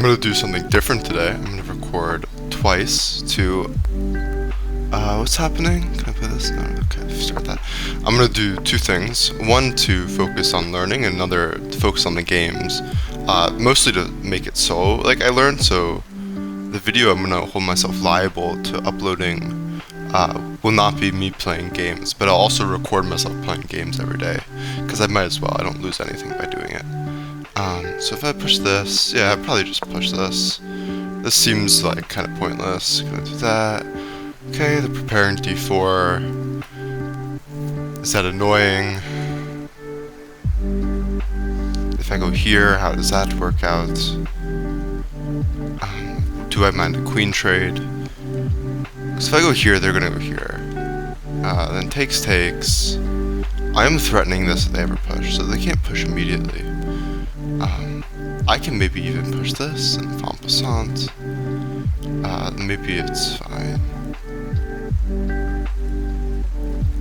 I'm gonna do something different today. I'm gonna record twice to, what's happening? Can I play this? No, okay, start that. I'm gonna do two things. One to focus on learning, and another to focus on the games. Mostly to make it so, like, I learned, so the video I'm gonna hold myself liable to uploading will not be me playing games, but I'll also record myself playing games every day, because I might as well. I don't lose anything by doing it. So if I push this, yeah, I'd probably just push this. This seems like kind of pointless. Gonna do that. Okay, the preparing d4. Is that annoying? If I go here, how does that work out? Do I mind a queen trade? Because if I go here, they're gonna go here. Then takes. I am threatening this if they ever push, so they can't push immediately. I can maybe even push this and en passant. Maybe it's fine.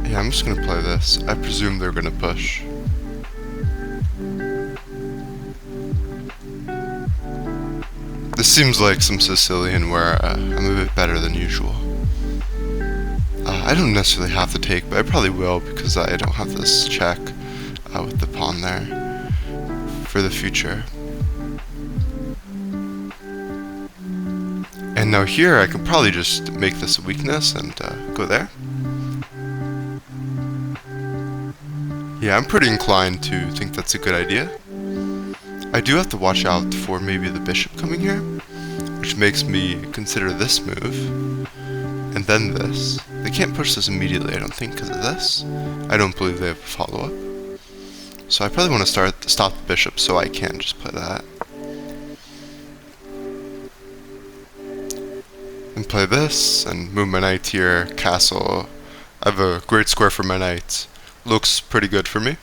Yeah, I'm just gonna play this. I presume they're gonna push. This seems like some Sicilian where I'm a bit better than usual. I don't necessarily have to take, but I probably will because I don't have this check with the pawn there for the future. And now here I could probably just make this a weakness and go there. Yeah, I'm pretty inclined to think that's a good idea. I do have to watch out for maybe the bishop coming here, which makes me consider this move, and then this. They can't push this immediately, I don't think, because of this. I don't believe they have a follow-up. So I probably want to stop the bishop so I can just play that. And play this, and move my knight here, castle. I have a great square for my knight. Looks pretty good for me.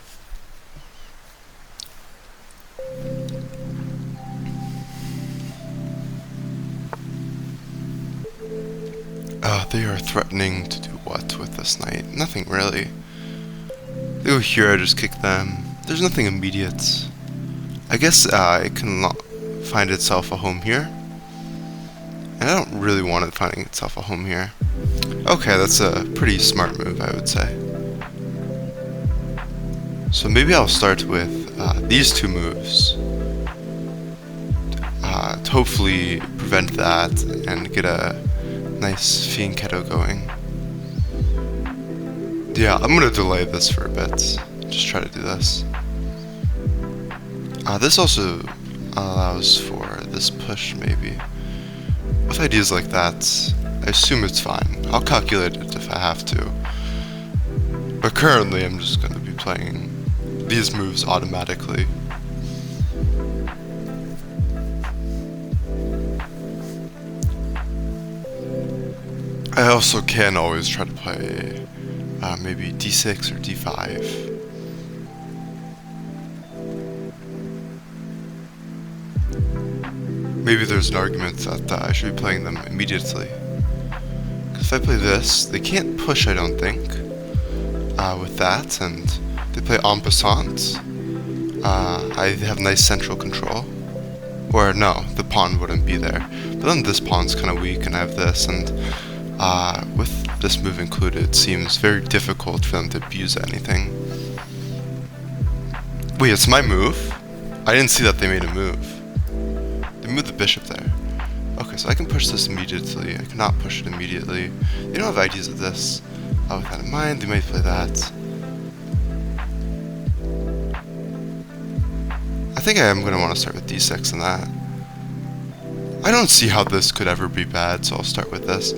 They are threatening to do what with this knight? Nothing really. They go here, I just kick them. There's nothing immediate. I guess it can find itself a home here. And I don't really want it finding itself a home here. Okay, that's a pretty smart move, I would say. So maybe I'll start with these two moves to hopefully prevent that and get a nice fianchetto going. Yeah, I'm gonna delay this for a bit. Just try to do this. This also allows for this push, maybe. With ideas like that, I assume it's fine. I'll calculate it if I have to. But currently, I'm just gonna be playing these moves automatically. I also can always try to play maybe d6 or d5. Maybe there's an argument that I should be playing them immediately. Because if I play this, they can't push, I don't think, with that, and they play en passant. I have nice central control. Or no, the pawn wouldn't be there. But then this pawn's kind of weak, and I have this, and with this move included, it seems very difficult for them to abuse anything. Wait, it's my move? I didn't see that they made a move. They moved the bishop there. Okay, so I can push this immediately. I cannot push it immediately. They don't have ideas of this. With that in mind, they might play that. I think I am going to want to start with d6 in that. I don't see how this could ever be bad, so I'll start with this.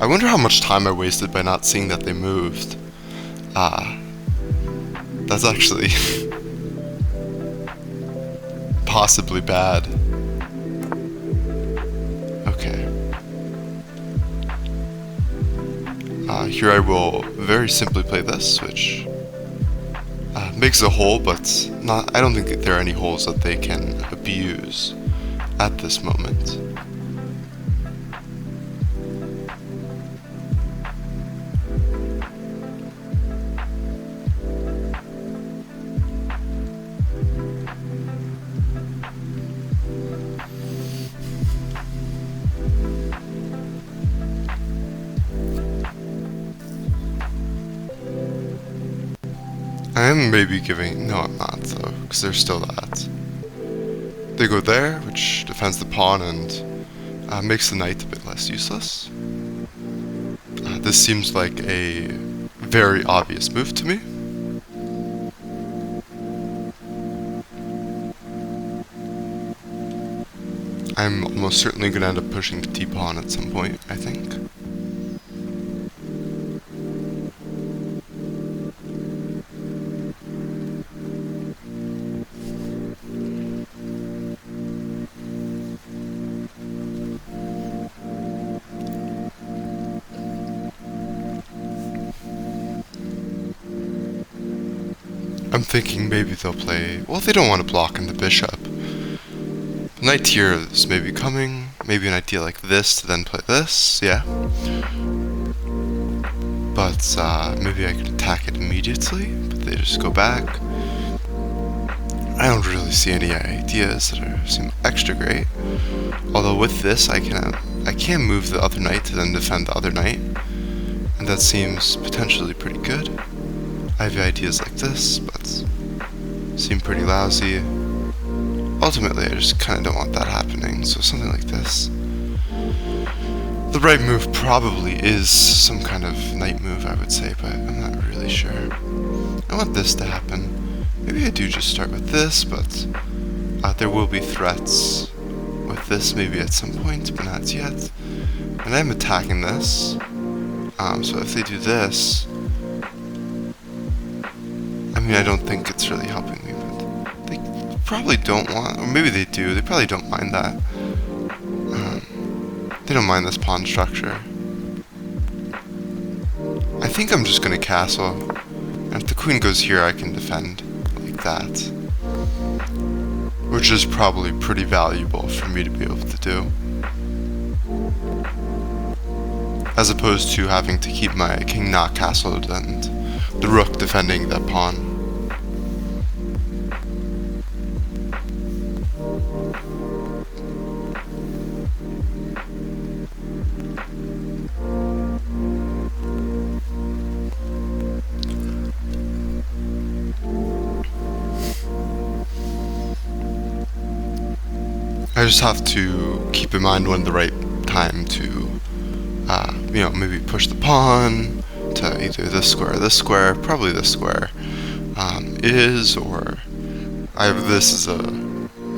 I wonder how much time I wasted by not seeing that they moved. That's actually possibly bad. Okay. Here I will very simply play this, which makes a hole, but I don't think that there are any holes that they can abuse at this moment. I am maybe giving... No, I'm not, though, because there's still that. They go there, which defends the pawn and makes the knight a bit less useless. This seems like a very obvious move to me. I'm almost certainly going to end up pushing the t-pawn at some point, I think. I'm thinking maybe they'll play... Well, they don't want to block in the bishop. Knight here is maybe coming. Maybe an idea like this to then play this, yeah. But maybe I could attack it immediately, but they just go back. I don't really see any ideas that seem extra great. Although with this, I can move the other knight to then defend the other knight, and that seems potentially pretty good. I have ideas like this, but seem pretty lousy. Ultimately, I just kind of don't want that happening, so something like this. The right move probably is some kind of knight move, I would say, but I'm not really sure. I want this to happen. Maybe I do just start with this, but there will be threats with this maybe at some point, but not yet. And I'm attacking this, so if they do this... I mean, I don't think it's really helping me, but they probably don't want, or maybe they do, they probably don't mind that. They don't mind this pawn structure. I think I'm just going to castle, and if the queen goes here, I can defend like that. Which is probably pretty valuable for me to be able to do. As opposed to having to keep my king not castled and the rook defending that pawn. I just have to keep in mind when the right time to, maybe push the pawn to either this square, probably this square, is, or I have this as a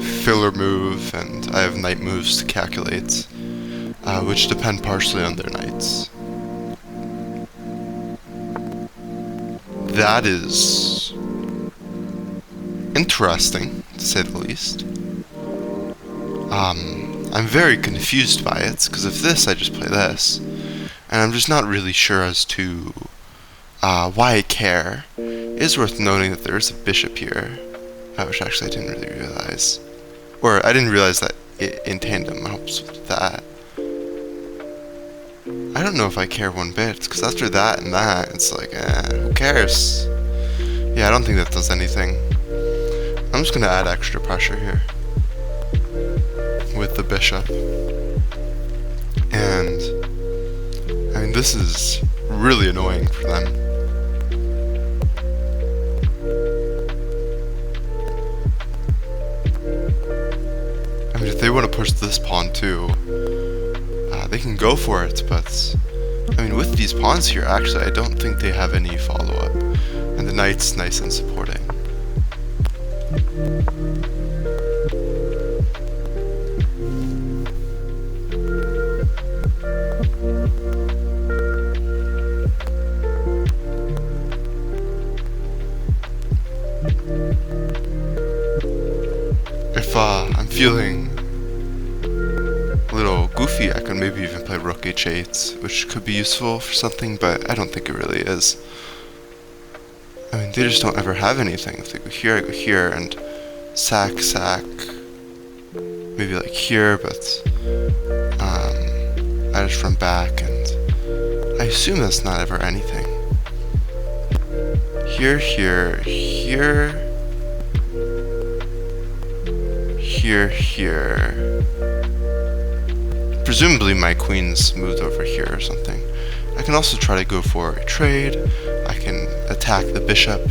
filler move, and I have knight moves to calculate, which depend partially on their knights. That is interesting, to say the least. I'm very confused by it, because if this, I just play this, and I'm just not really sure as to why I care. It is worth noting that there is a bishop here, which actually I didn't really realize. Or, I didn't realize that it in tandem helps with that. I don't know if I care one bit, because after that and that, it's like, who cares? Yeah, I don't think that does anything. I'm just gonna add extra pressure here with the bishop. And I mean, this is really annoying for them. I mean, if they want to push this pawn too, they can go for it, but I mean, with these pawns here, actually, I don't think they have any follow-up. And the knight's nice and supporting. If I'm feeling a little goofy, I could maybe even play rook h8, which could be useful for something, but I don't think it really is. I mean, they just don't ever have anything. If they go here, I go here, and sack, maybe like here, but I just run back, and I assume that's not ever anything. Here, here, here, here. Presumably my queen's moved over here or something. I can also try to go for a trade. I can attack the bishop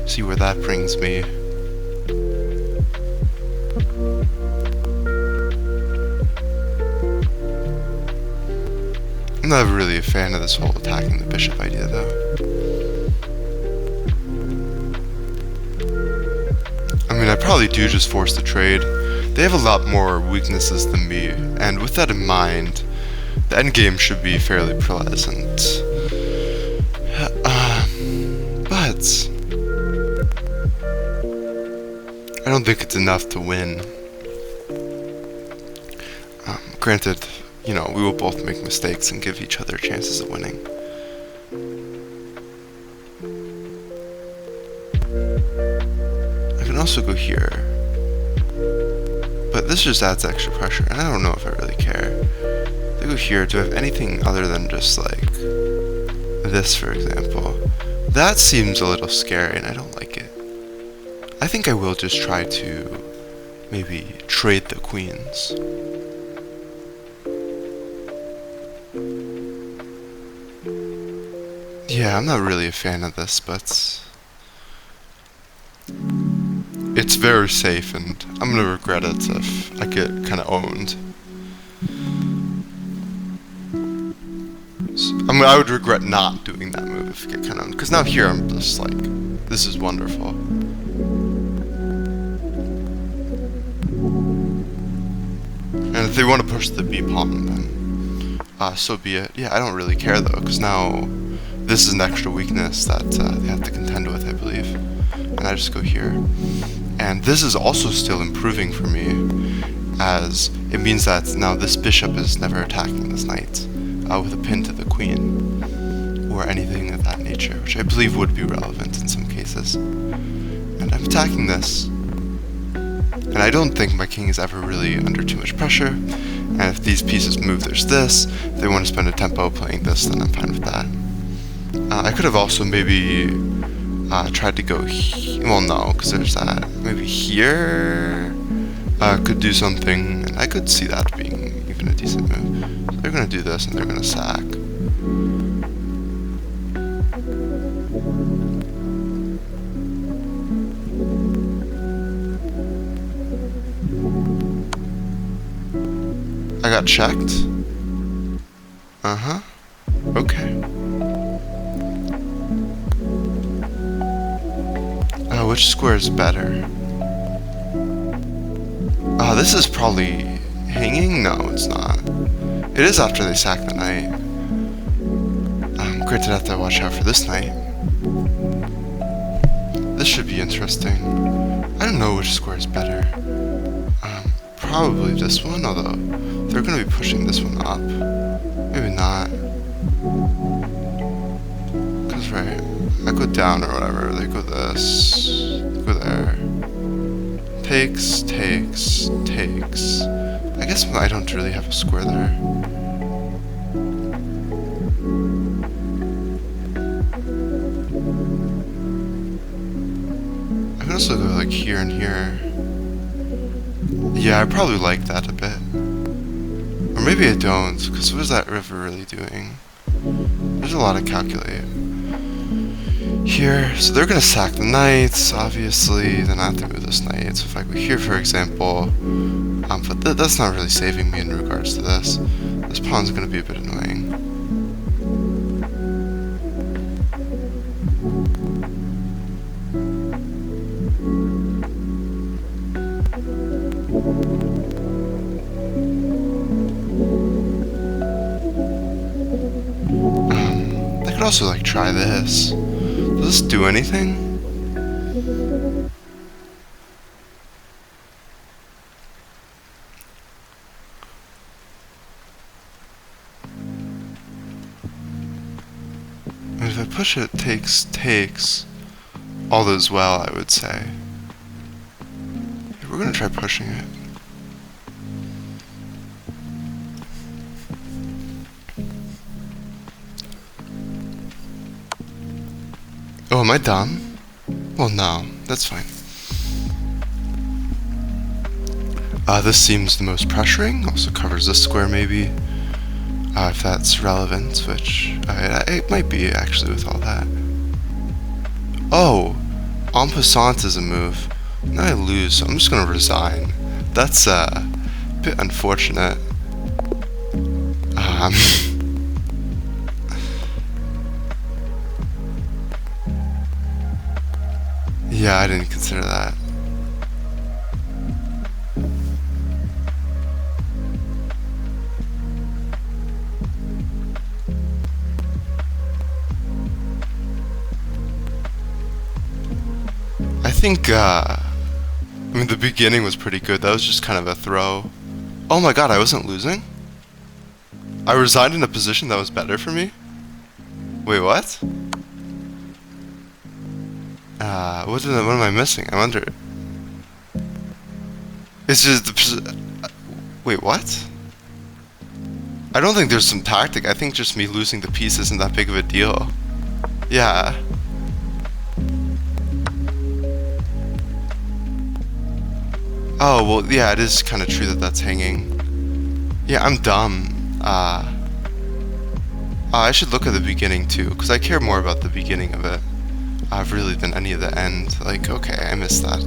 See where that brings me. I'm not really a fan of this whole attacking the bishop idea, though. I mean, I probably do just force the trade. They have a lot more weaknesses than me, and with that in mind, the endgame should be fairly pleasant. But I don't think it's enough to win. Granted, you know, we will both make mistakes and give each other chances of winning. I can also go here, but this just adds extra pressure, and I don't know if I really care. If I go here, do I have anything other than just like this, for example? That seems a little scary, and I don't like it. I think I will just try to maybe trade the queens. Yeah, I'm not really a fan of this, but it's very safe, and I'm gonna regret it if I get kind of owned. So, I mean, I would regret not doing that move if I get kind of owned, because now here I'm just like, this is wonderful. And if they want to push the B pawn, then so be it. Yeah, I don't really care though, because now this is an extra weakness that they have to contend with, I believe. And I just go here. And this is also still improving for me, as it means that now this bishop is never attacking this knight with a pin to the queen, or anything of that nature, which I believe would be relevant in some cases. And I'm attacking this. And I don't think my king is ever really under too much pressure. And if these pieces move, there's this. If they want to spend a tempo playing this, then I'm fine with that. I could have also maybe tried to go well, no, because there's that. Maybe here could do something, and I could see that being even a decent move. So they're going to do this, and they're going to sack. I got checked. Uh-huh. Okay. Which square is better? This is probably hanging? No, it's not. It is after they sack the knight. Granted, I have to watch out for this knight. This should be interesting. I don't know which square is better. Probably this one, although they're going to be pushing this one up. Maybe not. Because, right, I go down or whatever, they go this, they go there. Takes, takes, takes. I guess I don't really have a square there. I can also go like here and here. Yeah, I probably like that a bit. Or maybe I don't, because what is that river really doing? There's a lot of calculate here. So they're going to sack the knights, obviously. Then I have to move this knight. So if I go here, for example, but that's not really saving me in regards to this. This pawn's going to be a bit annoying. I could also like try this. Does this do anything? And if I push it, takes, all is well, I would say. We're gonna try pushing it. Oh, am I dumb? Well, no, that's fine. This seems the most pressuring. Also covers this square, maybe. If that's relevant, which it might be, actually, with all that. Oh, En passant is a move. Now I lose, so I'm just gonna resign. That's a bit unfortunate. Yeah, I didn't consider that. I think, I mean, the beginning was pretty good. That was just kind of a throw. Oh my god, I wasn't losing? I resigned in a position that was better for me? Wait, what? What am I missing? I wonder. It's just the wait, what? I don't think there's some tactic. I think just me losing the piece isn't that big of a deal. Yeah. Oh, well, yeah, it is kind of true that that's hanging. Yeah, I'm dumb. I should look at the beginning too, because I care more about the beginning of it, really than any of the end. Like, okay, I missed that.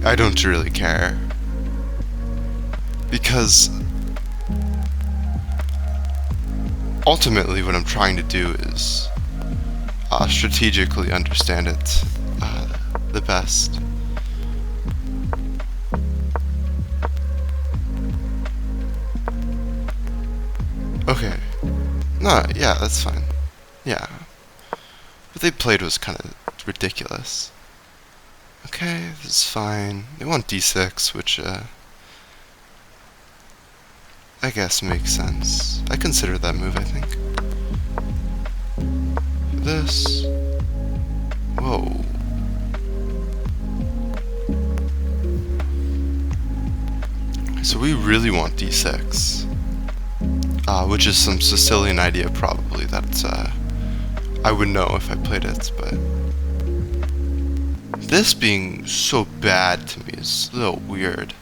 I don't really care. Because ultimately what I'm trying to do is strategically understand it the best. Okay. No, yeah, that's fine. Yeah. What they played was kind of ridiculous. Okay, this is fine. They want d6, which, I guess makes sense. I consider that move, I think. This. Whoa. So we really want d6. Which is some Sicilian idea, probably, that I would know if I played it, but this being so bad to me is a little weird.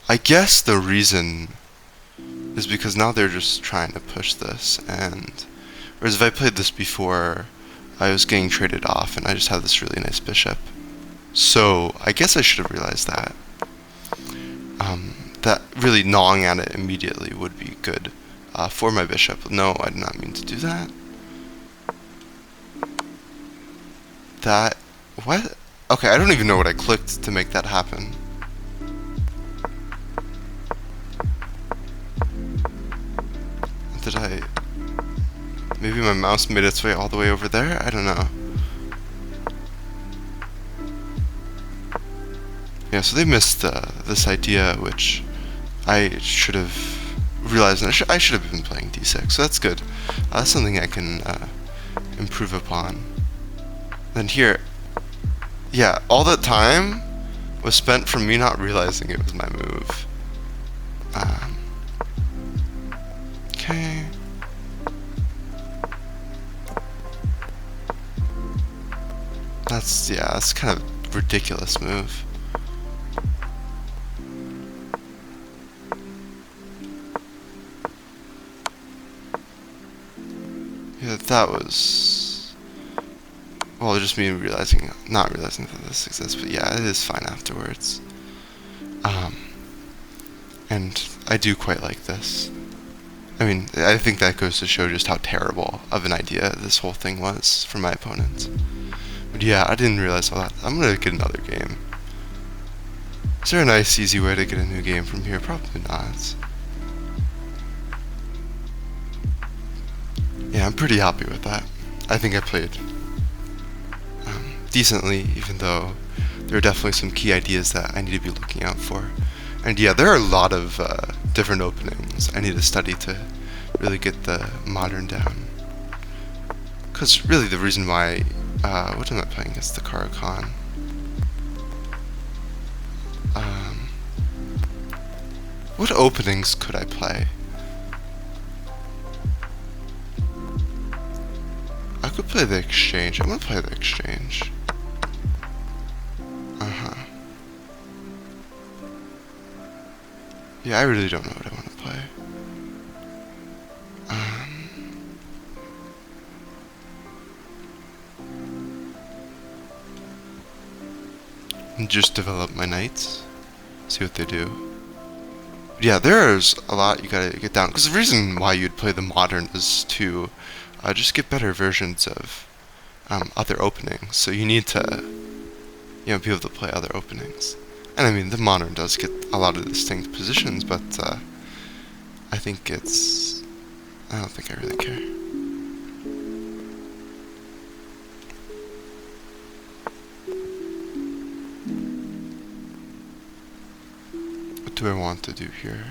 I guess the reason is because now they're just trying to push this, and whereas if I played this before, I was getting traded off, and I just have this really nice bishop. So I guess I should have realized that. That really gnawing at it immediately would be good for my bishop. No, I did not mean to do that. That... what? Okay, I don't even know what I clicked to make that happen. Did I... maybe my mouse made its way all the way over there? I don't know. Yeah, so they missed this idea, which I should have realized, and I should have been playing d6, so that's good. That's something I can improve upon. Then here, yeah, all that time was spent from me not realizing it was my move. Okay. That's kind of ridiculous move. Yeah, that was... well, just me realizing, not realizing that this exists, but yeah, it is fine afterwards. And I do quite like this. I mean, I think that goes to show just how terrible of an idea this whole thing was for my opponent. But yeah, I didn't realize all that. I'm gonna get another game. Is there a nice, easy way to get a new game from here? Probably not. Yeah, I'm pretty happy with that. I think I played decently, even though there are definitely some key ideas that I need to be looking out for. And yeah, there are a lot of different openings I need to study to really get the modern down. Because really the reason why, what am I playing against the Caro-Kann? What openings could I play? I could play the exchange. I'm gonna play the exchange. Yeah, I really don't know what I want to play. and just develop my knights, see what they do. But yeah, there's a lot you gotta get down, because the reason why you'd play the modern is to just get better versions of other openings. So you need to, be able to play other openings. And I mean, the modern does get a lot of distinct positions, but I don't think I really care. What do I want to do here?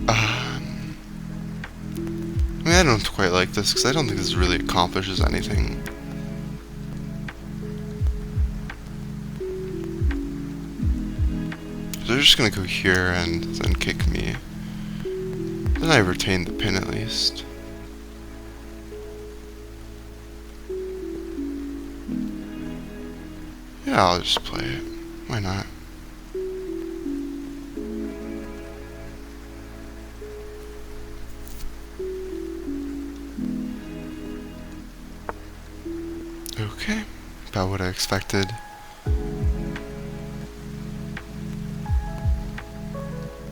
I mean, I don't quite like this, because I don't think this really accomplishes anything. So they're just gonna go here and then kick me. Then I retain the pin at least. Yeah, I'll just play it. Why not? Okay, about what I expected.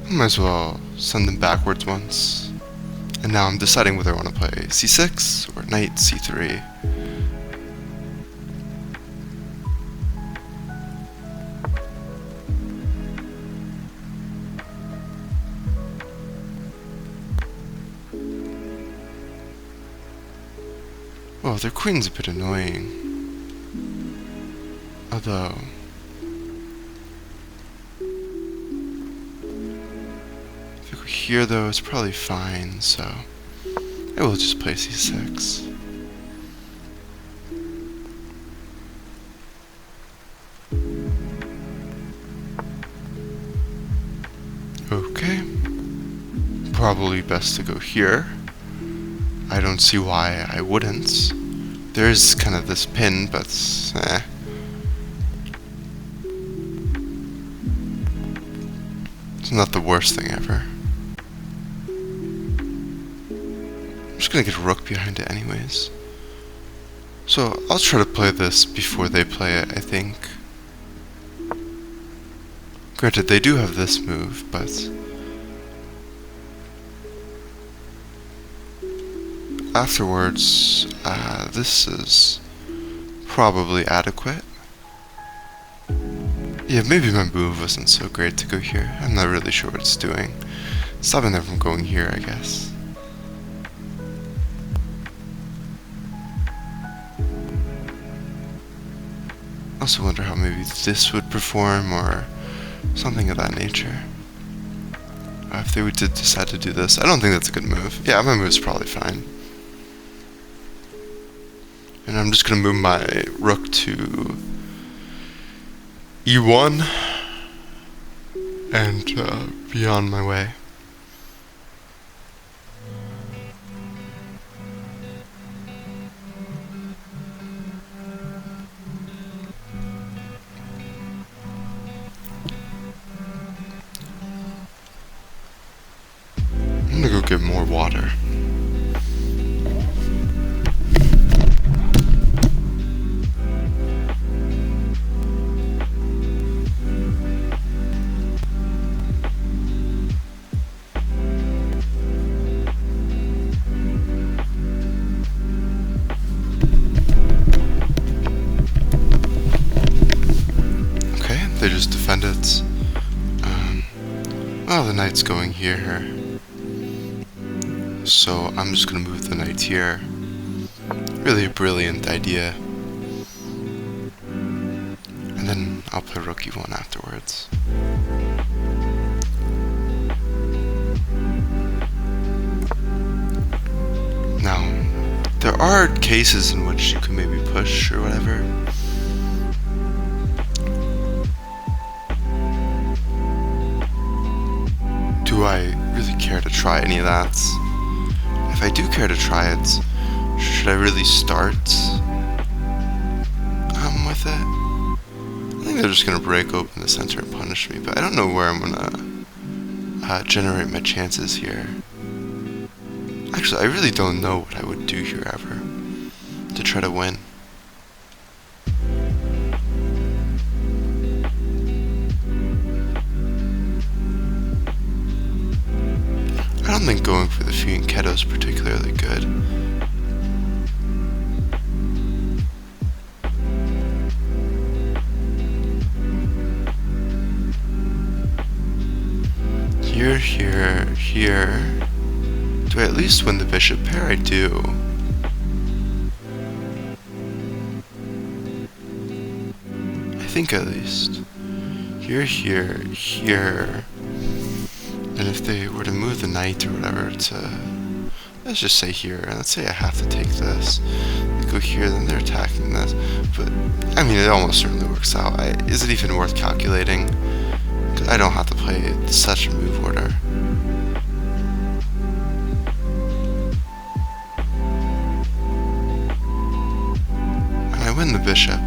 Might as well send them backwards once. And now I'm deciding whether I want to play c6 or knight c3. Well, their queen's a bit annoying. Although, if I go here though, it's probably fine, so I will just play c6. Okay. Probably best to go here. I don't see why I wouldn't. There's kind of this pin, but it's not the worst thing ever. I'm just gonna get rook behind it anyways. So I'll try to play this before they play it, I think. Granted, they do have this move, but afterwards, this is probably adequate. Yeah, maybe my move wasn't so great to go here. I'm not really sure what it's doing. Stopping them from going here, I guess. Also wonder how maybe this would perform or something of that nature. If they did decide to do this, I don't think that's a good move. Yeah, my move's probably fine. And I'm just gonna move my rook to e1 and be on my way. I'm gonna go get more water. They just defend it. Well, the knight's going here. So I'm just gonna move the knight here. Really a brilliant idea. And then I'll play rook e1 afterwards. Now, there are cases in which you can maybe push or whatever. Do I really care to try any of that? If I do care to try it, should I really start with it? I think they're just gonna break open the center and punish me, but I don't know where I'm gonna generate my chances here. Actually, I really don't know what I would do here ever to try to win. I don't think going for the fianchetto is particularly good. Here, here, here. Do I at least win the bishop pair? I do. I think at least. Here, here, here. And if they were to move the knight or whatever to, let's just say here, and let's say I have to take this. They go here, then they're attacking this. But, I mean, it almost certainly works out. Is it even worth calculating? Because I don't have to play such a move order. And I win the bishop.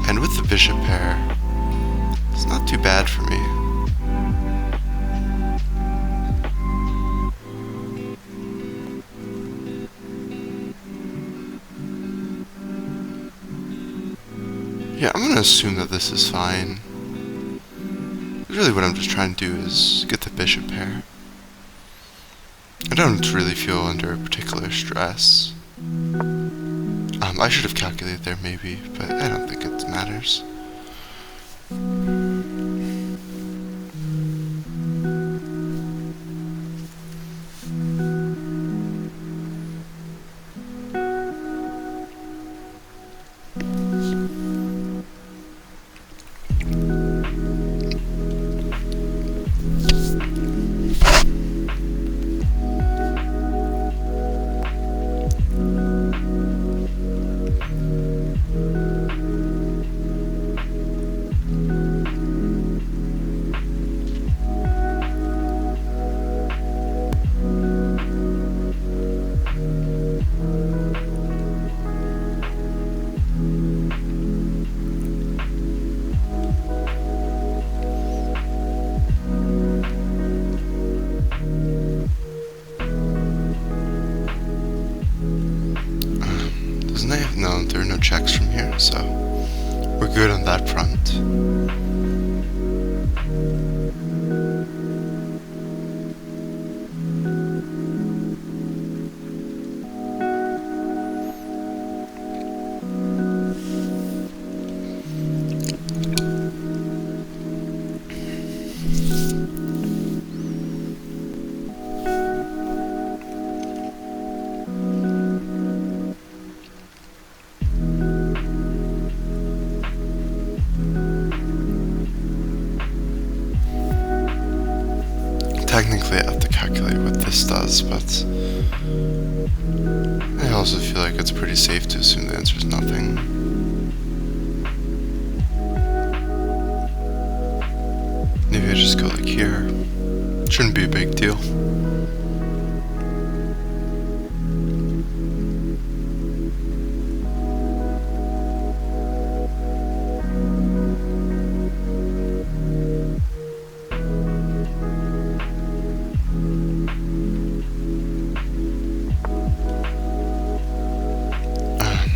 And with the bishop pair, it's not too bad for me. Yeah, I'm gonna assume that this is fine. Really what I'm just trying to do is get the bishop pair. I don't really feel under particular stress. I should have calculated there maybe, but I don't think it matters. No, there are no checks from here, so we're good on that front. Technically I have to calculate what this does, but I also feel like it's pretty safe to assume the answer is nothing. Maybe I just go like here. Shouldn't be a big deal.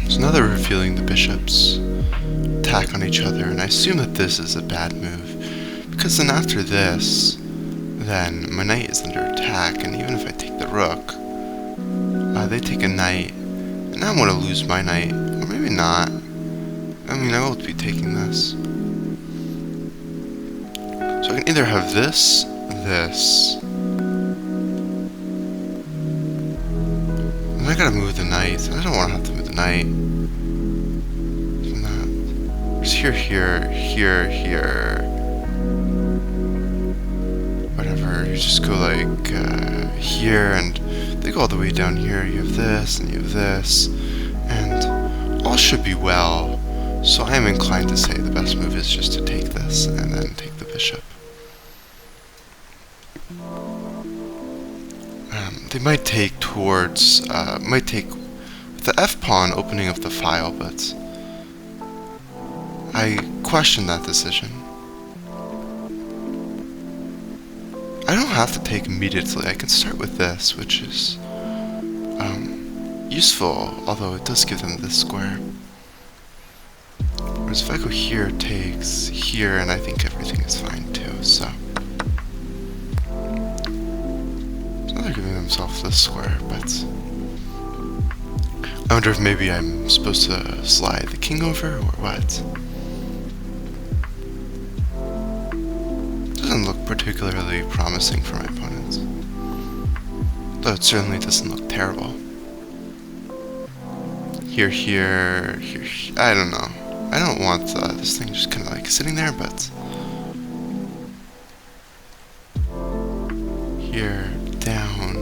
So now that we're revealing the bishops attack on each other, and I assume that this is a bad move, because then after this, then my knight is under attack, and even if I take the rook, they take a knight, and now I'm going to lose my knight, or maybe not. I mean, I will be taking this. So I can either have this, this, and I gotta move the knight, and I don't want to have to move the knight. There's here, here, here, here. Whatever, you just go like here, and they go all the way down here. You have this, and you have this, and all should be well. So I am inclined to say the best move is just to take this, and then take the bishop. They might take towards, might take with the f-pawn opening up the file, but I question that decision. I don't have to take immediately. I can start with this, which is useful, although it does give them this square. Whereas if I go here, it takes here, and I think everything is fine too, so. So they're giving themselves this square, but I wonder if maybe I'm supposed to slide the king over, or what? Doesn't look particularly promising for my opponents. Though it certainly doesn't look terrible. Here, I don't know. I don't want this thing just kind of like sitting there, but here, down.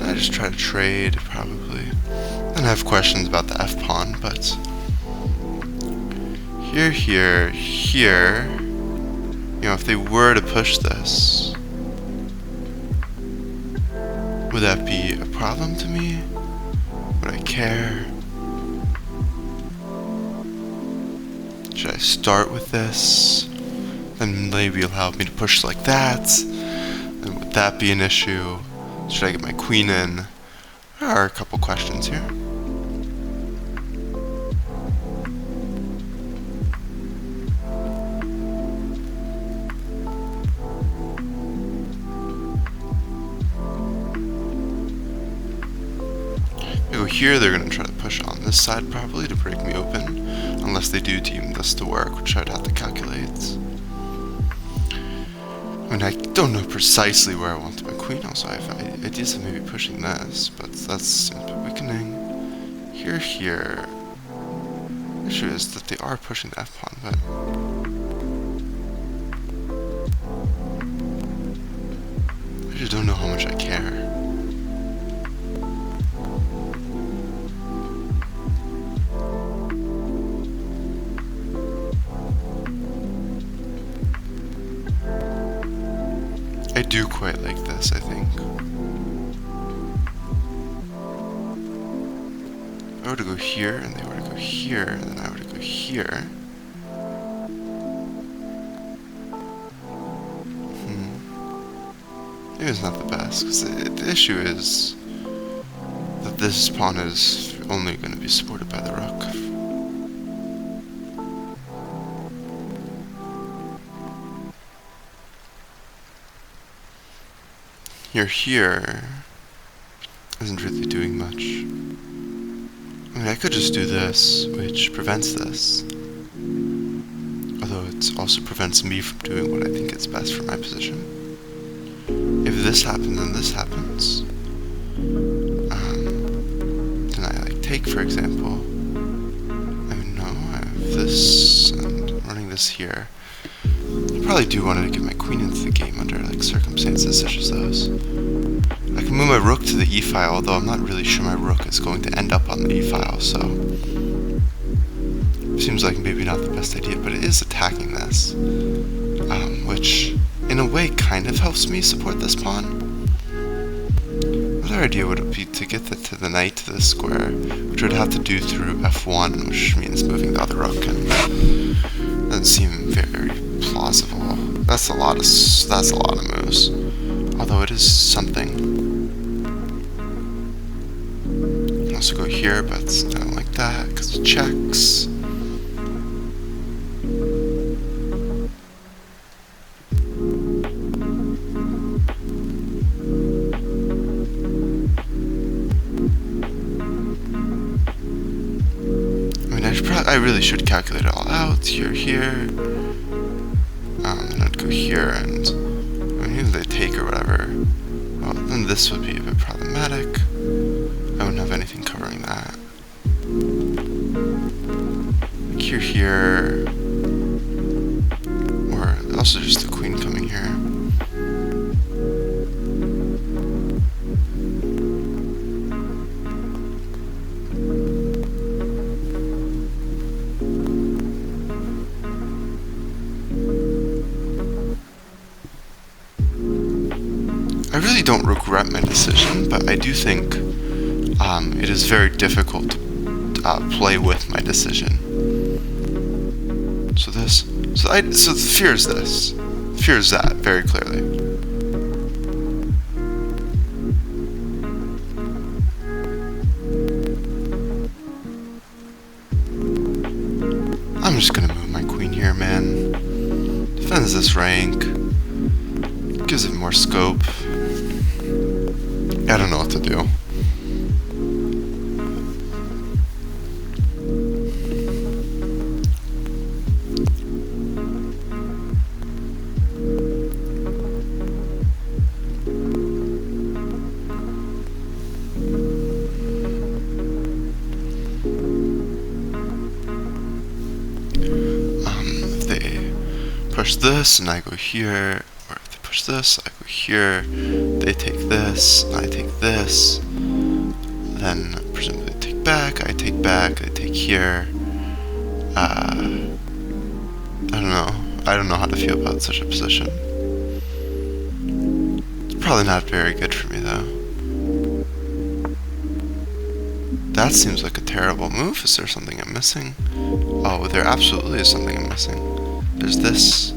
I just try to trade, probably. And I have questions about the f-pawn, but here, you know, if they were to push this, would that be a problem to me? Would I care? Should I start with this? Then maybe allow me to push like that? And would that be an issue? Should I get my queen in? There are a couple questions here. Here they're going to try to push on this side probably to break me open, unless they do deem this to work, which I'd have to calculate. I mean, I don't know precisely where I want my queen, also I have ideas of maybe pushing this, but that's a bit weakening. Here. The issue is that they are pushing the f-pawn, but I just don't know how much I care. I do quite like this, I think. If I were to go here, and they were to go here, and then I were to go here. Maybe it's not the best, because the issue is that this pawn is only going to be supported by the rook. Here isn't really doing much. I mean, I could just do this, which prevents this. Although it also prevents me from doing what I think is best for my position. If this happens and this happens, then I like take, for example. I mean, no, I have this, and I'm running this here. I probably do want to get my queen into the game under like circumstances such as those. I can move my rook to the e-file, although I'm not really sure my rook is going to end up on the e-file, so seems like maybe not the best idea, but it is attacking this, which in a way kind of helps me support this pawn. Another idea would be to get to the knight to this square, which would have to do through f1, which means moving the other rook, and doesn't seem very plausible. That's a lot of moves. Although it is something. I can also go here, but I don't like that because it checks. I mean, I really should calculate it all out. Here. Then I'd go here, and I mean, they take or whatever. Well, then this would be a bit problematic. I wouldn't have anything covering that. Here, or also just the queen coming here. I really don't regret my decision, but I do think it is very difficult to play with my decision. So the fear is this. Fear is that, very clearly. I'm just gonna move my queen here, man. Defends this rank. Gives it more scope. I don't know what to do. If they push this and I go here, or if they push this, I go here, they take this, I take this, then presumably they take back, I take back, they take here. I don't know how to feel about such a position. It's probably not very good for me though. That seems like a terrible move. Is there something I'm missing? Oh, there absolutely is something I'm missing. There's this.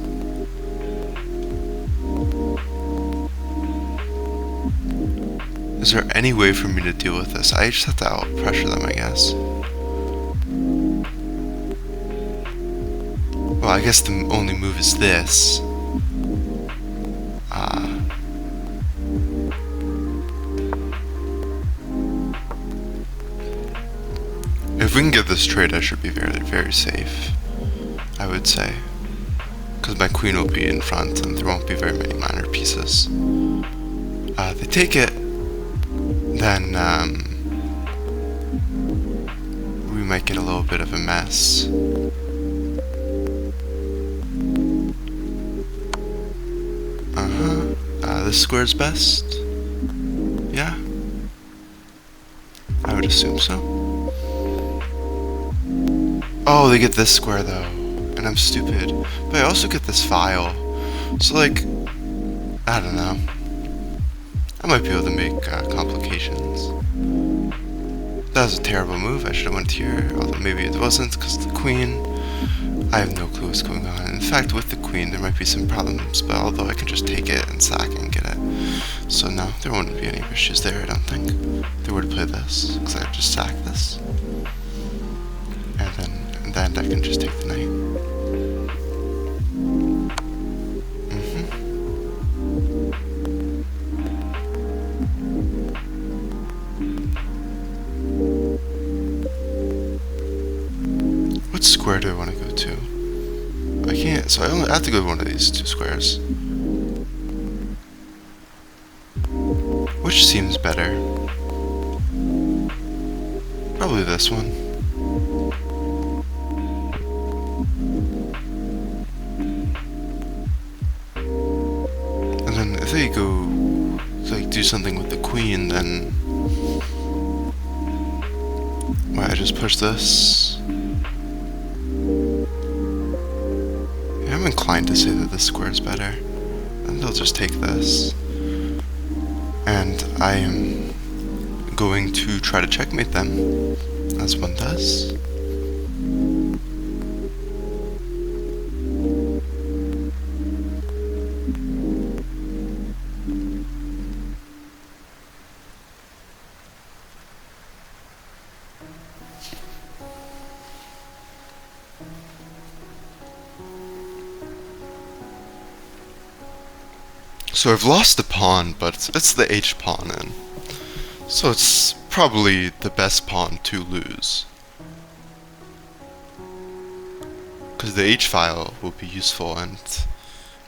Is there any way for me to deal with this? I just have to out-pressure them, I guess. Well, I guess the only move is this. If we can get this trade, I should be very, very safe, I would say. Because my queen will be in front and there won't be very many minor pieces. They take it, then we might get a little bit of a mess. This square's best? Yeah? I would assume so. Oh, they get this square though, and I'm stupid. But I also get this file. So like, I don't know. I might be able to make complications. That was a terrible move. I should have went here, although maybe it wasn't because of the queen. I have no clue what's going on. In fact, with the queen, there might be some problems, but although I can just take it and sack and get it. So no, there wouldn't be any issues there, I don't think. If they were to play this, because I just sack this. And then I can just take the knight. What square do I want to go to? I can't, so I have to go to one of these two squares. Which seems better? Probably this one. And then if they go, like, do something with the queen, then... Why, I just push this? I'm inclined to say that this square is better. And they'll just take this. And I am going to try to checkmate them, as one does. So I've lost a pawn, but it's the H pawn in. So it's probably the best pawn to lose. Because the H file will be useful and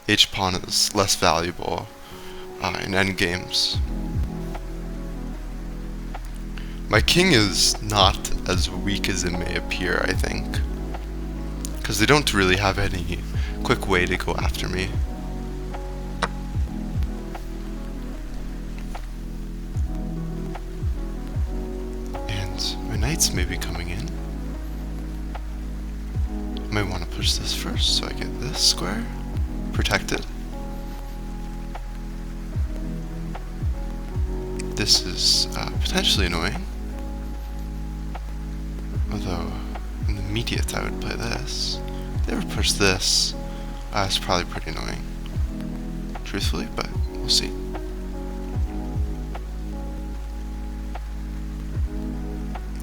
H pawn is less valuable in endgames. My king is not as weak as it may appear, I think. Because they don't really have any quick way to go after me. Knights may be coming in. I might want to push this first so I get this square protected. This is potentially annoying. Although, in the immediate I would play this. If they ever push this, it's probably pretty annoying. Truthfully, but we'll see.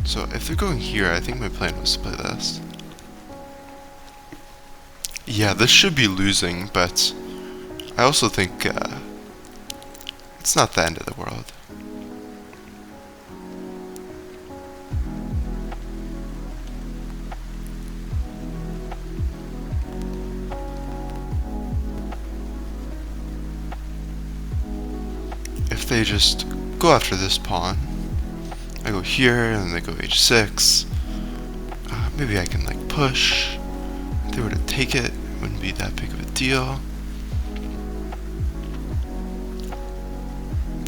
So if they're going here, I think my plan was to play this. Yeah, this should be losing, but I also think it's not the end of the world. If they just go after this pawn, I go here, and they go h6. Maybe I can like push. If they were to take it, it wouldn't be that big of a deal.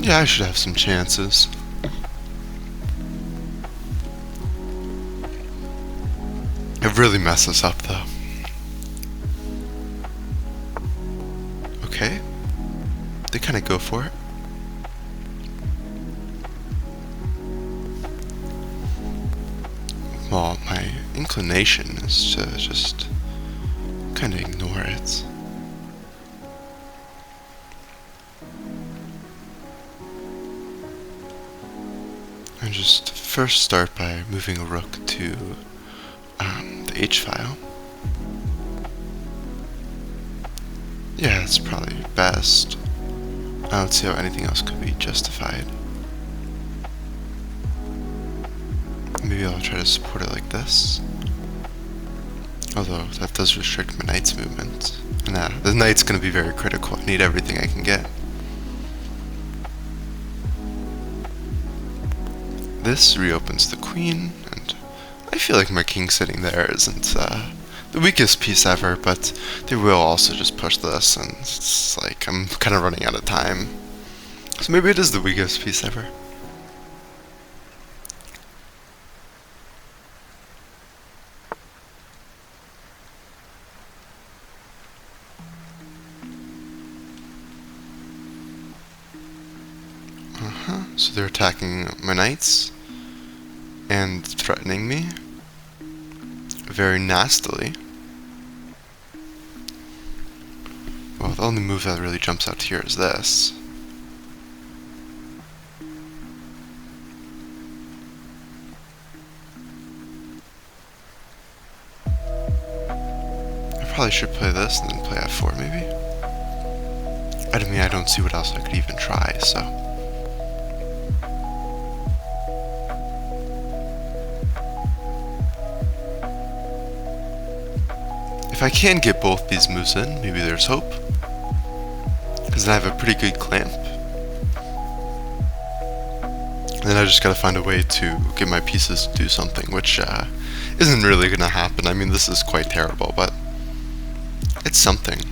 Yeah, I should have some chances. It really messes up though. Okay. They kind of go for it. Well, my inclination is to just kind of ignore it. And just first start by moving a rook to the H file. Yeah, that's probably best. I don't see how anything else could be justified. Maybe I'll try to support it like this. Although that does restrict my knight's movement. And the knight's going to be very critical. I need everything I can get. This reopens the queen, and I feel like my king sitting there isn't the weakest piece ever, but they will also just push this, and it's like I'm kind of running out of time. So maybe it is the weakest piece ever. So they're attacking my knights and threatening me very nastily. Well, the only move that really jumps out here is this. I probably should play this and then play f4 maybe. I mean, I don't see what else I could even try, so. If I can get both these moves in, maybe there's hope. Because then I have a pretty good clamp. And then I just gotta find a way to get my pieces to do something, which isn't really gonna happen. I mean, this is quite terrible, but it's something.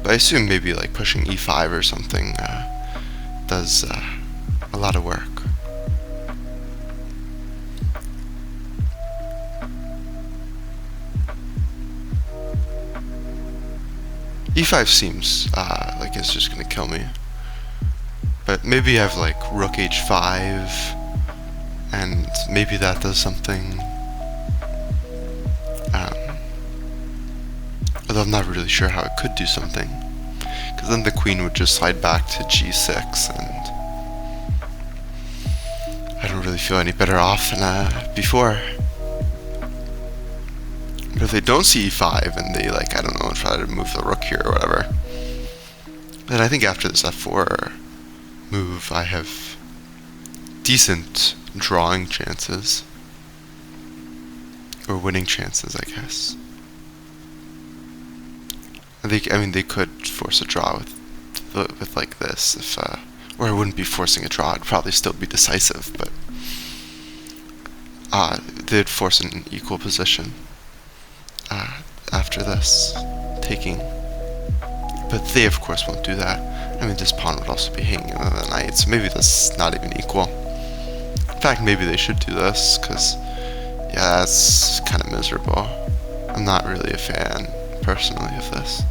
But I assume maybe like pushing e5 or something does a lot of work. e5 seems like it's just gonna kill me. But maybe I have like rook h5, and maybe that does something. Although I'm not really sure how it could do something. Because then the queen would just slide back to g6, and I don't really feel any better off than before. But if they don't see e5 and they, like, I don't know, try to move the rook here or whatever, then I think after this f4 move I have decent drawing chances. Or winning chances, I guess. I mean, they could force a draw with like this, if or I wouldn't be forcing a draw. I'd probably still be decisive, but they'd force an equal position after this taking. But they, of course, won't do that. I mean, this pawn would also be hanging on the knight, so maybe that's not even equal. In fact, maybe they should do this, because yeah, that's kind of miserable. I'm not really a fan, personally, of this.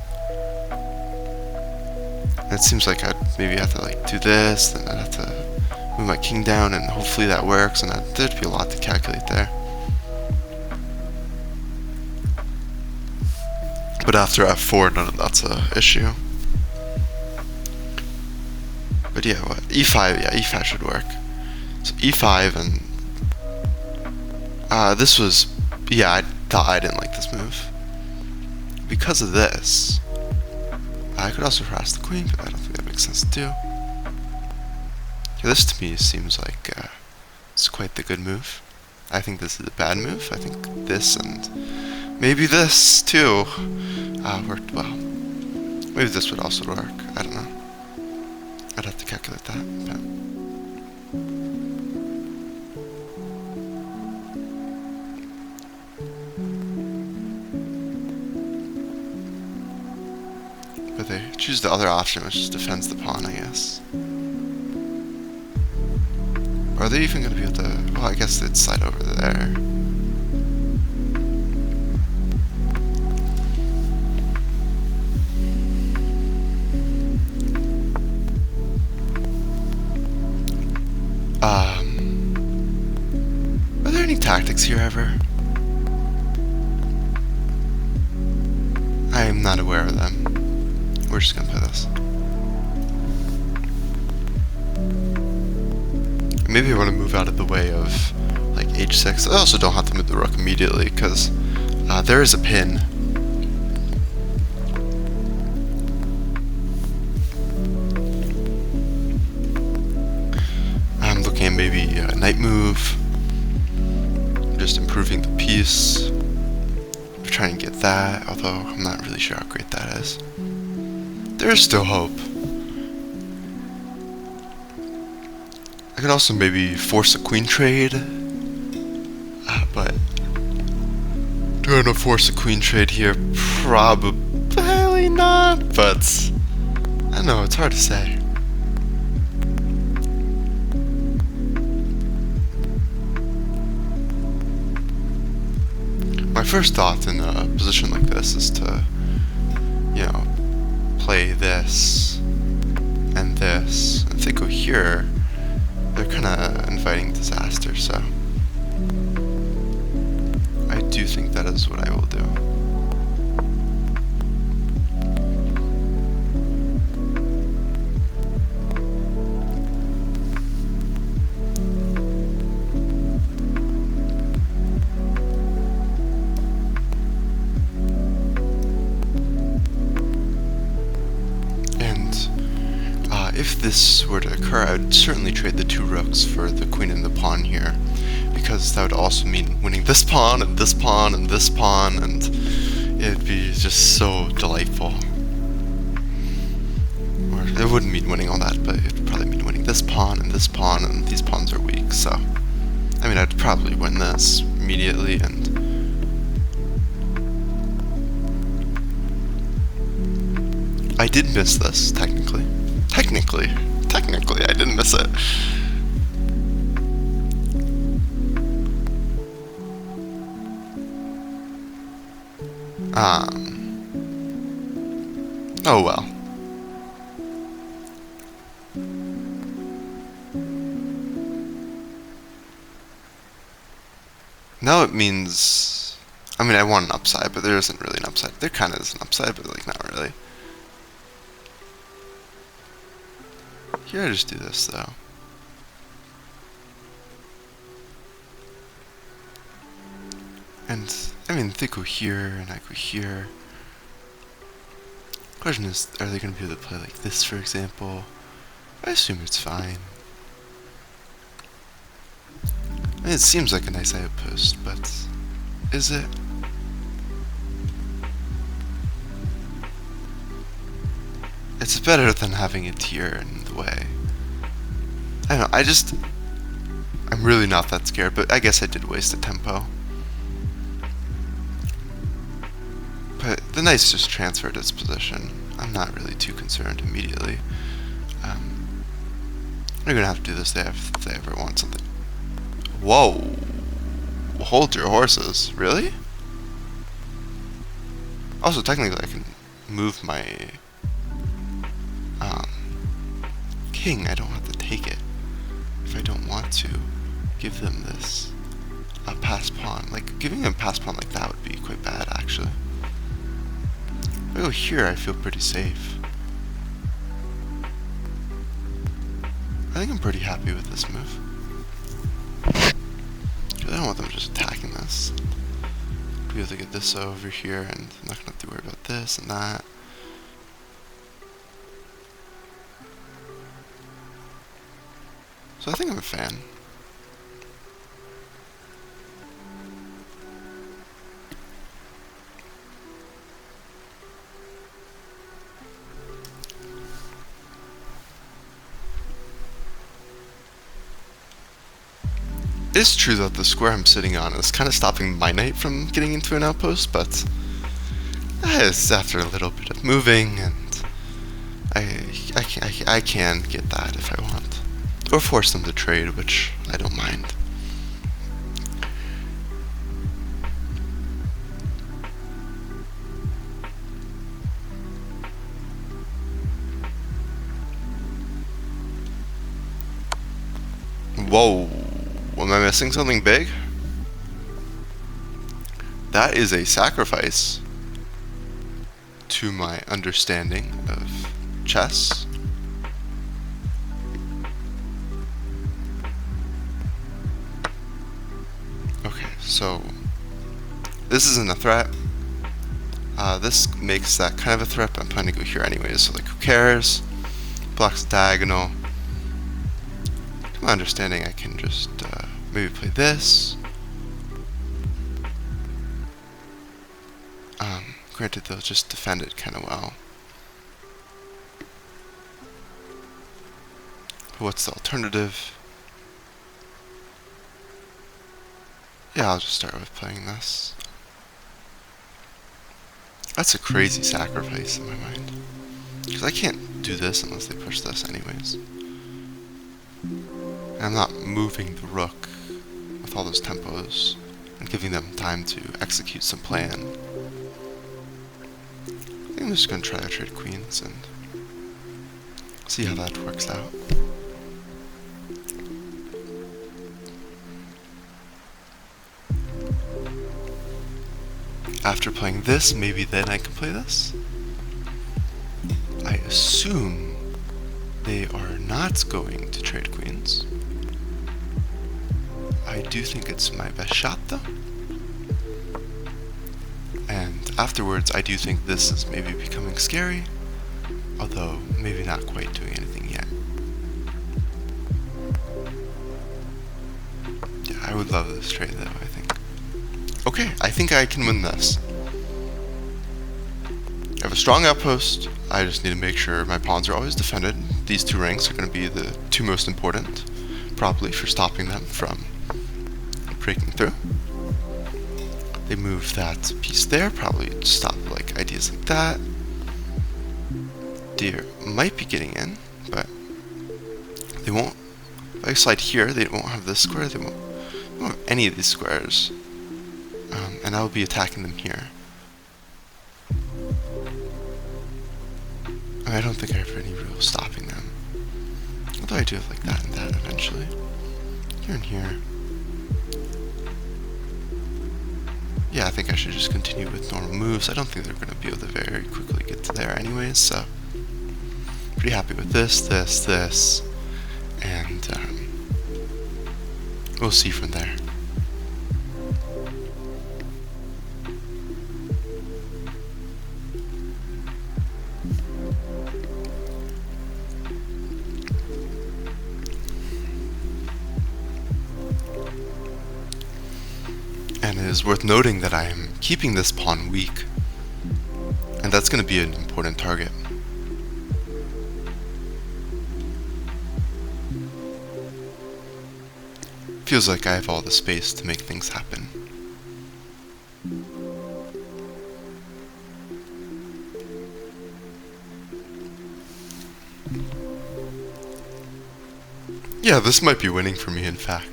And it seems like I'd maybe have to like do this, then I'd have to move my king down, and hopefully that works, and there'd be a lot to calculate there. But after f4, none of that's an issue. But yeah, what? e5, yeah, e5 should work. So e5, and this was, yeah, I thought I didn't like this move. because of this, I could also harass the queen, but I don't think that makes sense to do. Yeah, this to me seems like it's quite the good move. I think this is a bad move. I think this and maybe this too worked well. Maybe this would also work. I don't know. I'd have to calculate that. But they choose the other option, which just defends the pawn, I guess. Are they even going to be able to... Well, I guess they'd slide over there. Are there any tactics here ever? I am not aware of them. We're just gonna play this. Maybe I want to move out of the way of like h6. I also don't have to move the rook immediately because there is a pin. I'm looking at maybe a knight move, just improving the piece. I'm trying to get that, although I'm not really sure how great that is. There's still hope. I could also maybe force a queen trade, but do I want to force a queen trade here? Probably not, but I don't know, it's hard to say. My first thought in a position like this is to, you know, play this and this. If they go here, they're kind of inviting disaster, so I do think that is what I will do. If this were to occur, I would certainly trade the two rooks for the queen and the pawn here, because that would also mean winning this pawn and this pawn and this pawn, and it'd be just so delightful. Or it wouldn't mean winning all that, but it'd probably mean winning this pawn, and these pawns are weak, so I mean, I'd probably win this immediately, and I did miss this, technically. Technically, I didn't miss it. Oh well. Now it means... I mean, I want an upside, but there isn't really an upside. There kind of is an upside, but like not really. Here I just do this though. And I mean, they go here and I go here. Question is, are they going to be able to play like this, for example? I assume it's fine. I mean, it seems like a nice outpost, but is it? It's better than having it here in the way. I don't know, I'm really not that scared, but I guess I did waste a tempo. But the knight's just transferred its position. I'm not really too concerned immediately. They're gonna have to do this if they ever want something. Whoa! Hold your horses. Really? Also, technically I can move my king. I don't have to take it if I don't want to give them this pass pawn. Like, giving them a pass pawn like that would be quite bad, actually. If I go here, I feel pretty safe. I think I'm pretty happy with this move. I don't want them just attacking this. be able to get this over here, and I'm not gonna have to worry about this and that. So I think I'm a fan. It's true that the square I'm sitting on is kind of stopping my knight from getting into an outpost, but it's after a little bit of moving, and I can get that if I want. Or force them to trade, which I don't mind. Whoa, am I missing something big? That is a sacrifice to my understanding of chess. Okay, so this isn't a threat. This makes that kind of a threat, but I'm planning to go here anyways, so like who cares? Blocks the diagonal. To my understanding, I can just maybe play this. Granted, they'll just defend it kind of well. What's the alternative? Yeah, I'll just start with playing this. That's a crazy sacrifice in my mind. Because I can't do this unless they push this anyways. And I'm not moving the rook with all those tempos and giving them time to execute some plan. I think I'm just going to try to trade queens and see how that works out. After playing this, maybe then I can play this. I assume they are not going to trade queens. I do think it's my best shot though. And afterwards, I do think this is maybe becoming scary, although maybe not quite doing anything yet. Yeah, I would love this trade though, I think. Okay, I think I can win this. I have a strong outpost. I just need to make sure my pawns are always defended. These two ranks are going to be the two most important, probably, for stopping them from breaking through. They move that piece there, probably to stop like ideas like that. Deer might be getting in, but they won't. If I slide here, they won't have this square. They won't have any of these squares, and I will be attacking them here. I don't think I have any real stopping them. Although I do have like that and that eventually. Here and here. Yeah, I think I should just continue with normal moves. I don't think they're going to be able to very quickly get to there anyways, so pretty happy with this, and we'll see from there. And it is worth noting that I am keeping this pawn weak, and that's going to be an important target. Feels like I have all the space to make things happen. Yeah, this might be winning for me, in fact.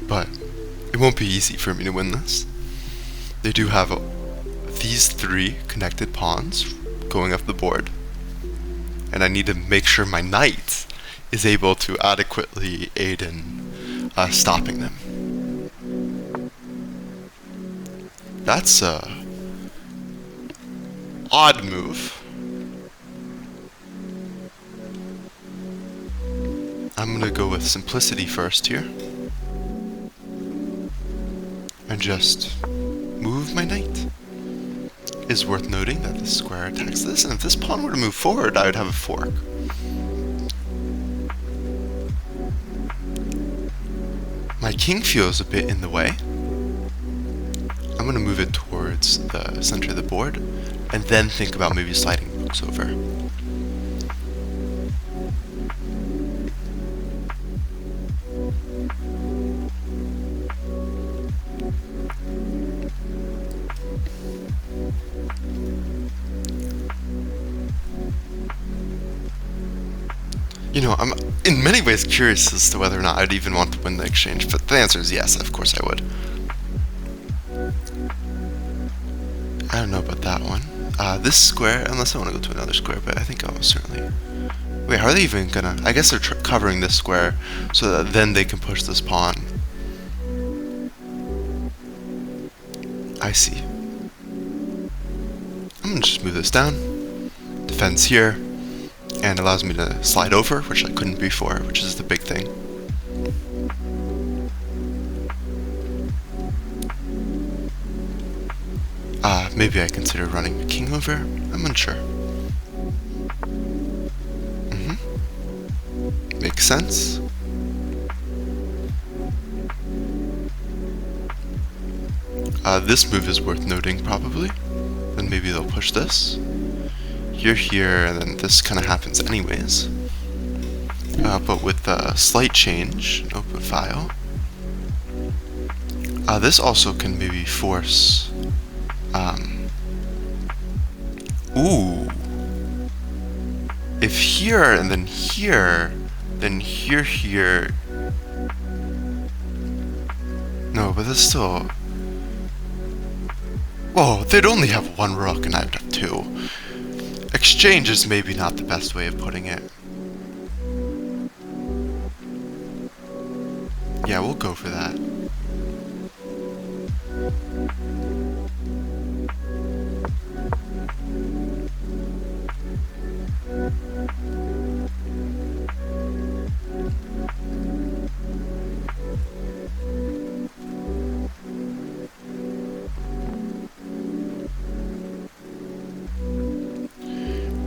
But it won't be easy for me to win this. They do have these three connected pawns going up the board, and I need to make sure my knight is able to adequately aid in stopping them. That's a odd move. I'm gonna go with simplicity first here. And just move my knight. It is worth noting that this square attacks this, and if this pawn were to move forward, I would have a fork. My king feels a bit in the way. I'm going to move it towards the center of the board, and then think about maybe sliding rooks over. You know, I'm in many ways curious as to whether or not I'd even want to win the exchange, but the answer is yes, of course I would. I don't know about that one. This square, unless I want to go to another square, but I think I'll certainly... Wait, are they even gonna... I guess they're covering this square so that then they can push this pawn. I see. I'm gonna just move this down. Defends here. And allows me to slide over, which I couldn't before, which is the big thing. Maybe I consider running the king over. I'm unsure. Makes sense. This move is worth noting, probably. Then maybe they'll push this. Here, and then this kind of happens anyways. But with a slight change, open file. This also can maybe force... Ooh! If here, and then here, then here... No, but that's still... Whoa, they'd only have one rook and I'd have two. Exchange is maybe not the best way of putting it. Yeah, we'll go for that.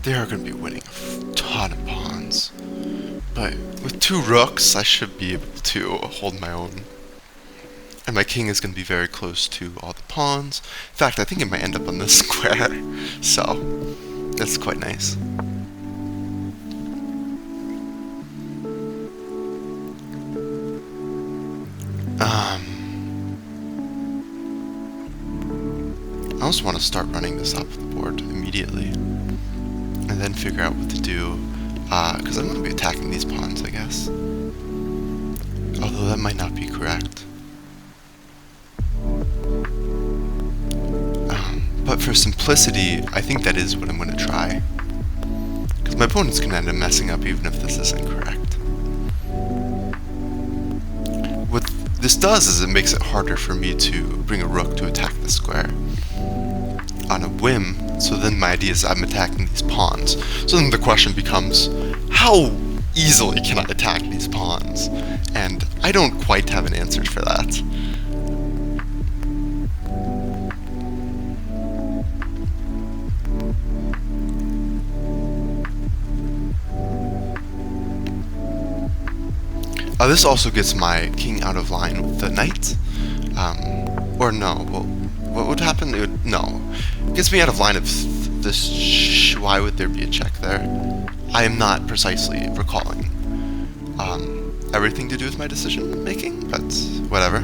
They are going to be winning a ton of pawns, but with two rooks I should be able to hold my own. And my king is going to be very close to all the pawns. In fact, I think it might end up on this square, so that's quite nice. I also want to start running this off the board immediately. And then figure out what to do, because I'm going to be attacking these pawns, I guess. Although that might not be correct. But for simplicity, I think that is what I'm going to try. Because my opponent's going to end up messing up even if this isn't correct. What this does is it makes it harder for me to bring a rook to attack the square on a whim. So then my idea is I'm attacking these pawns. So then the question becomes, how easily can I attack these pawns? And I don't quite have an answer for that. This also gets my king out of line with the knight. Or no, well, what would happen? It would, no. It gets me out of line of this. Why would there be a check there? I am not precisely recalling everything to do with my decision making, but whatever.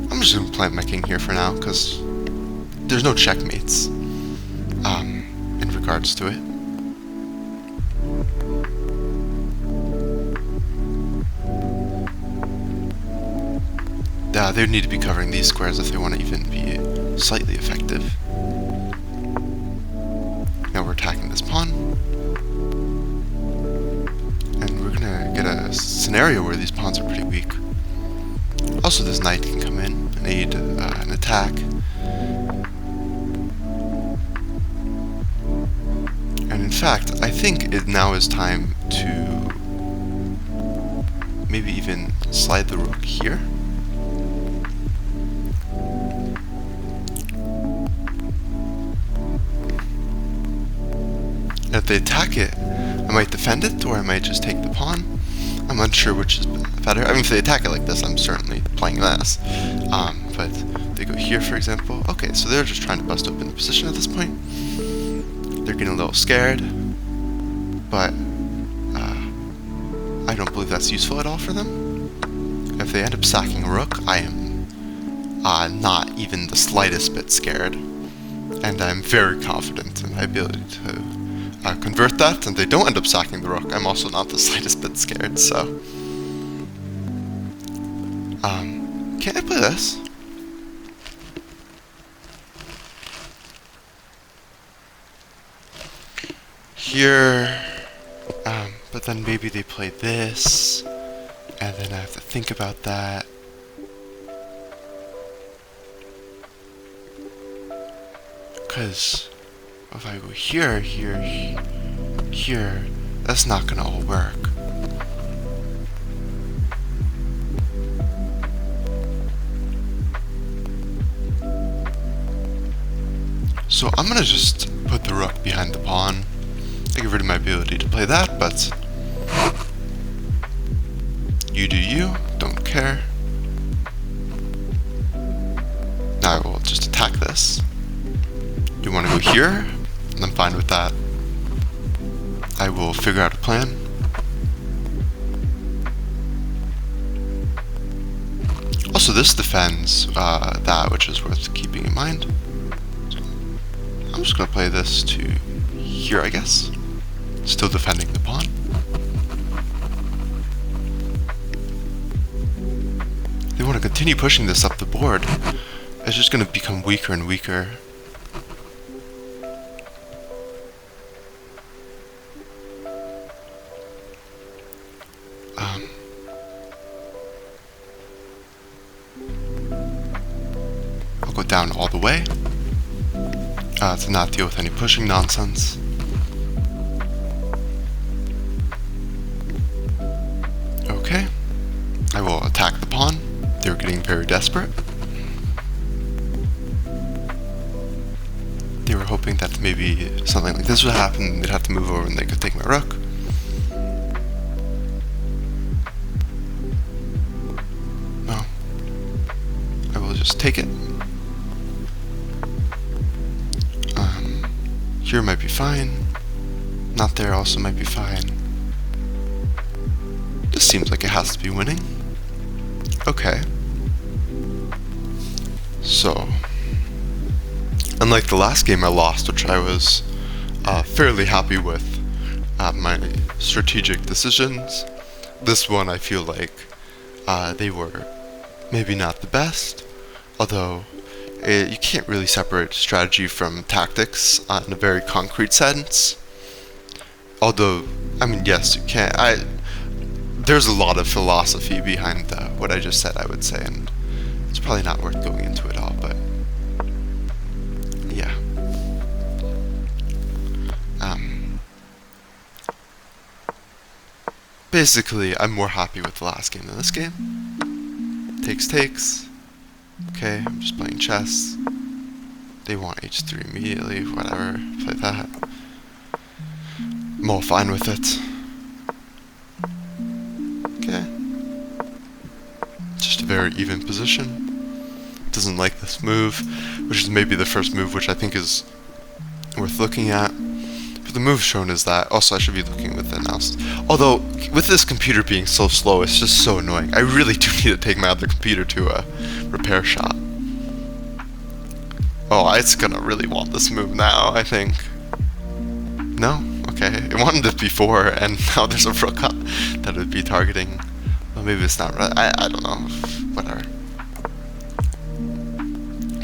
I'm just going to plant my king here for now, because there's no checkmates in regards to it. They would need to be covering these squares if they want to even be slightly effective. Now we're attacking this pawn. And we're gonna get a scenario where these pawns are pretty weak. Also, this knight can come in and aid an attack. And in fact, I think it now is time to maybe even slide the rook here. And if they attack it, I might defend it, or I might just take the pawn. I'm unsure which is better. I mean, if they attack it like this, I'm certainly playing this. But they go here, for example. Okay, so they're just trying to bust open the position at this point. They're getting a little scared, but I don't believe that's useful at all for them. If they end up sacking a rook, I am not even the slightest bit scared, and I'm very confident in my ability to convert that, and they don't end up sacking the rook. I'm also not the slightest bit scared, so... can I play this? Here... but then maybe they play this, and then I have to think about that. Because if I go here, here, here, that's not gonna all work. So I'm gonna just put the rook behind the pawn. I get rid of my ability to play that, but you do you, don't care. Now I will just attack this. Do you want to go here? And I'm fine with that. I will figure out a plan. Also, this defends that, which is worth keeping in mind. So I'm just going to play this to here, I guess. Still defending the pawn. They want to continue pushing this up the board. It's just going to become weaker and weaker. I'll go down all the way to not deal with any pushing nonsense. Okay, I will attack the pawn. They're getting very desperate. They were hoping that maybe something like this would happen. They'd have to move over and they could take my rook. No. I will just take it. Here might be fine. Not there also might be fine. This seems like it has to be winning. Okay. So, unlike the last game I lost, which I was fairly happy with my strategic decisions, this one I feel like they were maybe not the best, although you can't really separate strategy from tactics in a very concrete sense. Although, I mean, yes, you can. There's a lot of philosophy behind what I just said, I would say, and it's probably not worth going into it all, but yeah. Basically, I'm more happy with the last game than this game. Takes. Okay, I'm just playing chess. They want h3 immediately, whatever, play that. I'm all fine with it. Okay. Just a very even position. Doesn't like this move, which is maybe the first move which I think is worth looking at. But the move shown is that. Also, I should be looking with the analysis. Although, with this computer being so slow, it's just so annoying. I really do need to take my other computer to a repair shop. Oh, it's gonna really want this move now, I think. No? Okay. It wanted it before, and now there's a rook up that it would be targeting. Well, maybe it's not right. I don't know. Whatever.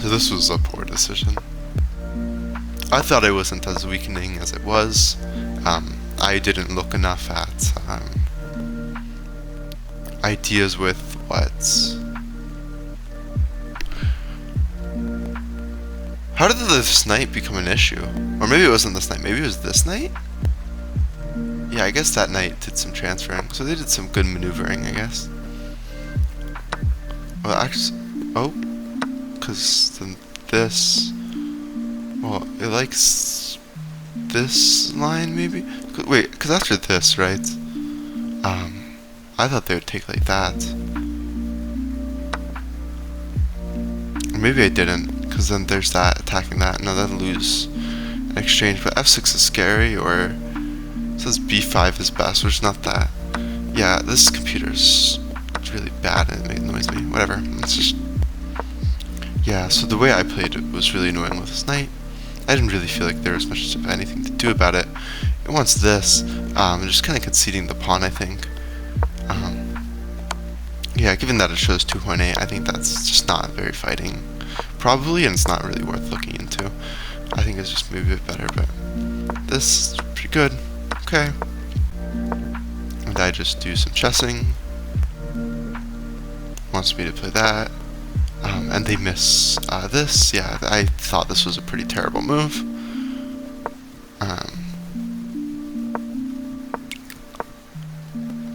So this was a poor decision. I thought it wasn't as weakening as it was. I didn't look enough at ideas with what's... How did this knight become an issue? Or maybe it wasn't this knight, maybe it was this knight? Yeah, I guess that knight did some transferring, so they did some good maneuvering, I guess. Well, actually, oh, because then this, well, it likes this line maybe? Wait, because after this, right, I thought they would take like that. Or maybe I didn't, because then there's that attacking that. No, that'll lose an exchange, but f6 is scary, or it says b5 is best, which is not that. Yeah, this computer's really bad and it annoys me. Whatever, it's just... Yeah, so the way I played it was really annoying with this knight. I didn't really feel like there was much of anything to do about it. It wants this, just kind of conceding the pawn, I think. Yeah, given that it shows 2.8, I think that's just not very fighting, probably, and it's not really worth looking into. I think it's just maybe a bit better, but this is pretty good. Okay. And I just do some chessing. Wants me to play that. And they miss this. Yeah, I thought this was a pretty terrible move.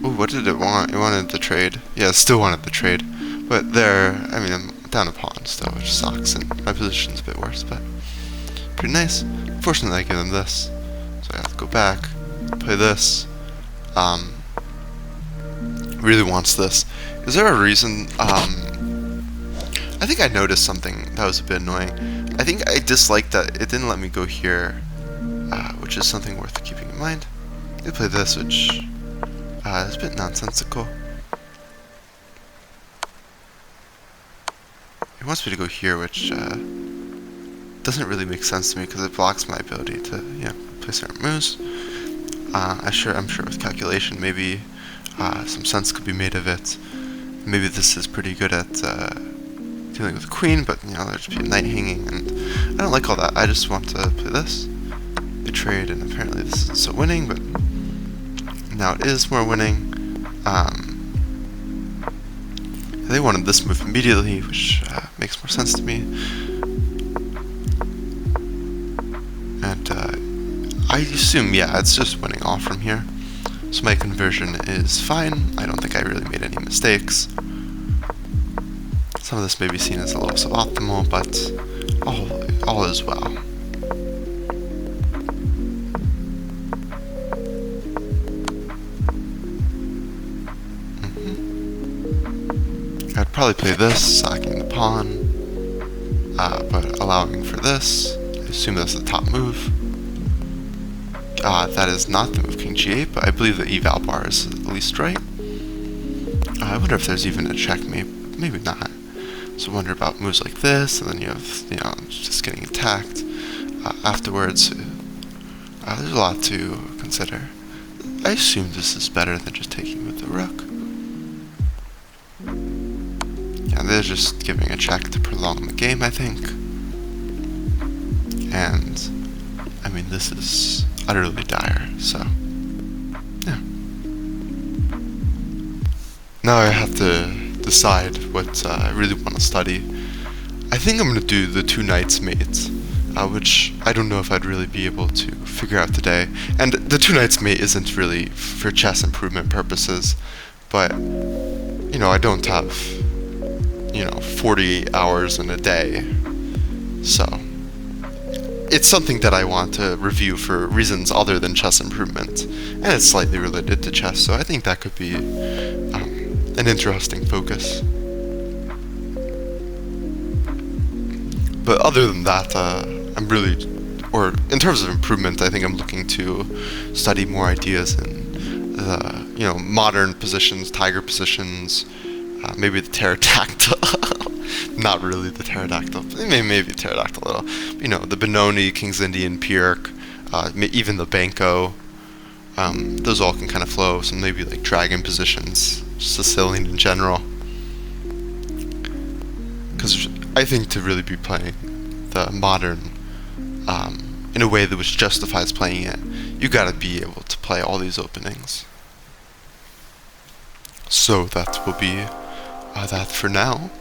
Ooh, what did it want? It wanted the trade. Yeah, it still wanted the trade. But there, I mean, I'm down a pawn still, which sucks, and my position's a bit worse, but pretty nice. Fortunately, I give them this. So I have to go back, play this. Really wants this. Is there a reason? I think I noticed something that was a bit annoying. I think I disliked that it didn't let me go here, which is something worth keeping in mind. They play this, which is a bit nonsensical. He wants me to go here, which doesn't really make sense to me because it blocks my ability to, play certain moves. I'm sure with calculation, maybe some sense could be made of it. Maybe this is pretty good at dealing with the queen, but there'd just be a knight hanging, and I don't like all that. I just want to play this. Betrayed, and apparently this isn't so winning, but now it is more winning. They wanted this move immediately, which makes more sense to me. And I assume, yeah, it's just winning off from here. So my conversion is fine. I don't think I really made any mistakes. Some of this may be seen as a little suboptimal, but all is well. I'd probably play this, sacking the pawn, but allowing for this. I assume that's the top move. That is not the move, King G8, but I believe the eval bar is at least right. I wonder if there's even a check, maybe not. So I wonder about moves like this, and then you have, just getting attacked afterwards. There's a lot to consider. I assume this is better than just taking with the rook. Yeah, they're just giving a check to prolong the game, I think. And, I mean, this is utterly dire, so, yeah. Now I have to decide what I really want to study. I think I'm going to do the two knights mate, which I don't know if I'd really be able to figure out today. And the two knights mate isn't really for chess improvement purposes, but, I don't have, 48 hours in a day, so it's something that I want to review for reasons other than chess improvement, and it's slightly related to chess, so I think that could be an interesting focus. But other than that, I'm really, or in terms of improvement, I think I'm looking to study more ideas in the, modern positions, tiger positions, maybe the pterodactyl. Not really the pterodactyl, maybe pterodactyl a little. The Benoni, King's Indian, Pyrrhic, even the Banco. Those all can kind of flow. Some maybe like dragon positions, Sicilian in general. Because I think to really be playing the modern in a way that which justifies playing it, you gotta be able to play all these openings. So that will be that for now.